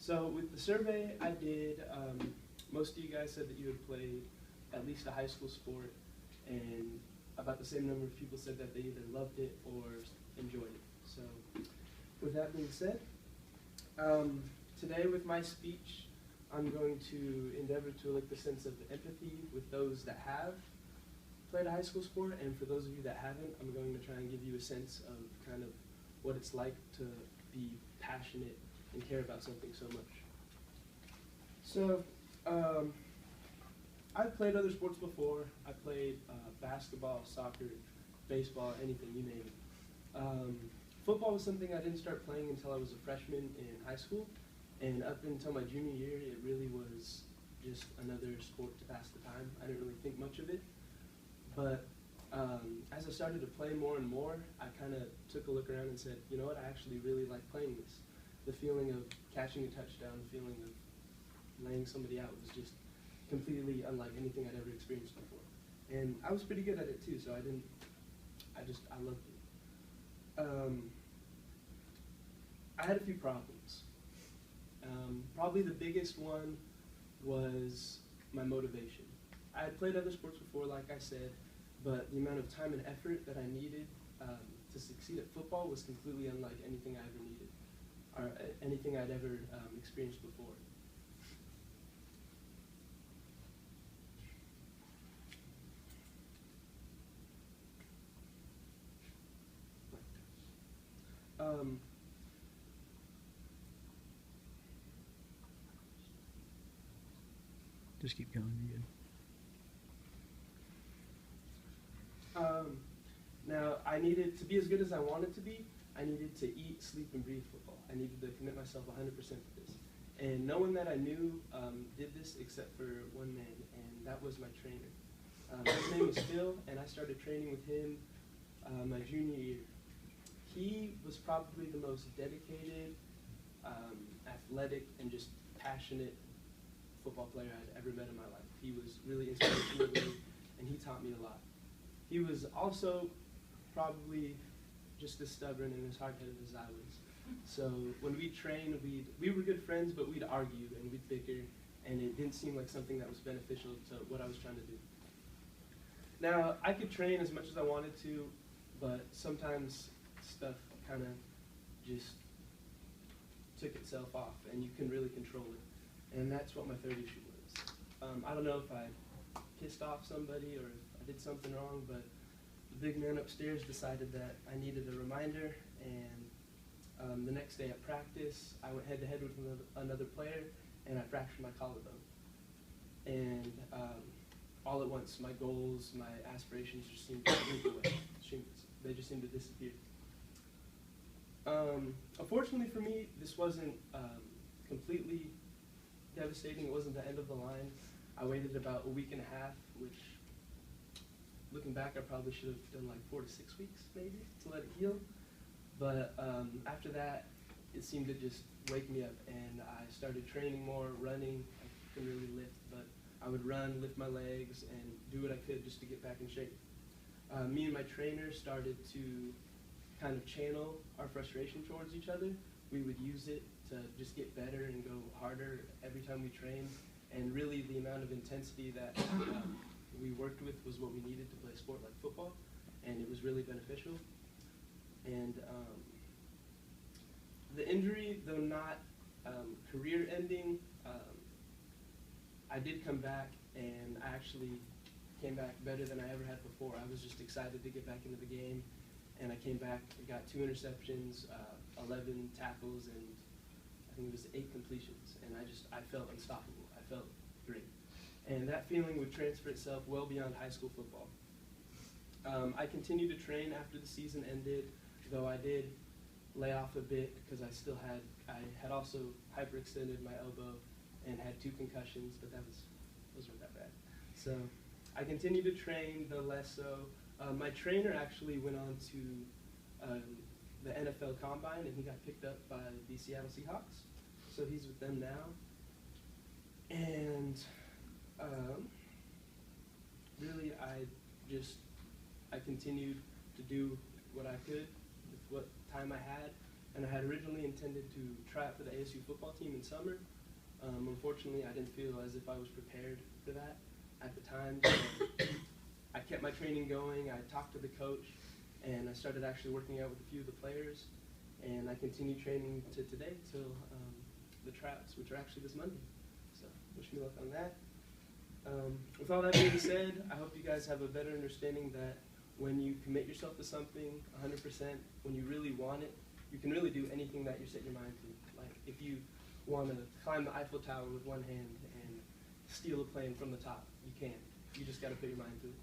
So with the survey I did, most of you guys said that you had played at least a high school sport, and about the same number of people said that they either loved it or enjoyed it. So with that being said, today with my speech, I'm going to endeavor to elicit a sense of empathy with those that have played a high school sport, and for those of you that haven't, I'm going to try and give you a sense of kind of what it's like to be passionate and care about something so much. So, I've played other sports before. I played basketball, soccer, baseball, anything, you name it. Football was something I didn't start playing until I was a freshman in high school, and up until my junior year, it really was just another sport to pass the time. I didn't really think much of it, but as I started to play more and more, I kind of took a look around and said, you know what, I actually really like playing this. The feeling of catching a touchdown, the feeling of laying somebody out was just completely unlike anything I'd ever experienced before. And I was pretty good at it too, so I loved it. I had a few problems. Probably the biggest one was my motivation. I had played other sports before, like I said, but the amount of time and effort that I needed to succeed at football was completely unlike anything I ever needed, or anything I'd ever experienced before. Just keep going. You're good. Now, I needed to be as good as I wanted to be. I needed to eat, sleep, and breathe football. I needed to commit myself 100% to this. And no one that I knew did this except for one man, and that was my trainer. His name was Phil, and I started training with him my junior year. He was probably the most dedicated, athletic, and just passionate football player I'd ever met in my life. He was really inspirational to me, and he taught me a lot. He was also probably just as stubborn and as hard-headed as I was. So when we trained, we were good friends, but we'd argue and we'd bicker, and it didn't seem like something that was beneficial to what I was trying to do. Now, I could train as much as I wanted to, but sometimes stuff kind of just took itself off, and you couldn't really control it. And that's what my third issue was. I don't know if I pissed off somebody or if I did something wrong, but the big man upstairs decided that I needed a reminder, and the next day at practice, I went head-to-head with another player, and I fractured my collarbone. And all at once, my goals, my aspirations just seemed to move away. They just seemed to disappear. Unfortunately for me, this wasn't completely devastating. It wasn't the end of the line. I waited about a week and a half, which, looking back, I probably should have done like 4 to 6 weeks, maybe, to let it heal. But after that, it seemed to just wake me up, and I started training more, running. I couldn't really lift, but I would run, lift my legs, and do what I could just to get back in shape. Me and my trainer started to kind of channel our frustration towards each other. We would use it to just get better and go harder every time we trained. And really the amount of intensity that we worked with was what we needed to play a sport like football. And it was really beneficial. And the injury, though not career ending, I did come back, and I actually came back better than I ever had before. I was just excited to get back into the game. And I came back, got 2 interceptions, 11 tackles, and I think it was 8 completions. And I felt unstoppable. I felt great. And that feeling would transfer itself well beyond high school football. I continued to train after the season ended, though I did lay off a bit because I had also hyperextended my elbow and had 2 concussions, but those weren't that bad. So I continued to train, though less so. My trainer actually went on to the NFL Combine, and he got picked up by the Seattle Seahawks. So he's with them now. And really, I continued to do what I could with what time I had. and I had originally intended to try out for the ASU football team in summer. Unfortunately, I didn't feel as if I was prepared for that at the time. So I kept my training going. I talked to the coach, and I started actually working out with a few of the players, and I continued training to today till the tryouts, which are actually this Monday. So wish me luck on that. With all that being said, I hope you guys have a better understanding that when you commit yourself to something 100%, when you really want it, you can really do anything that you set your mind to. Like if you want to climb the Eiffel Tower with one hand and steal a plane from the top, you can. You just got to put your mind to it.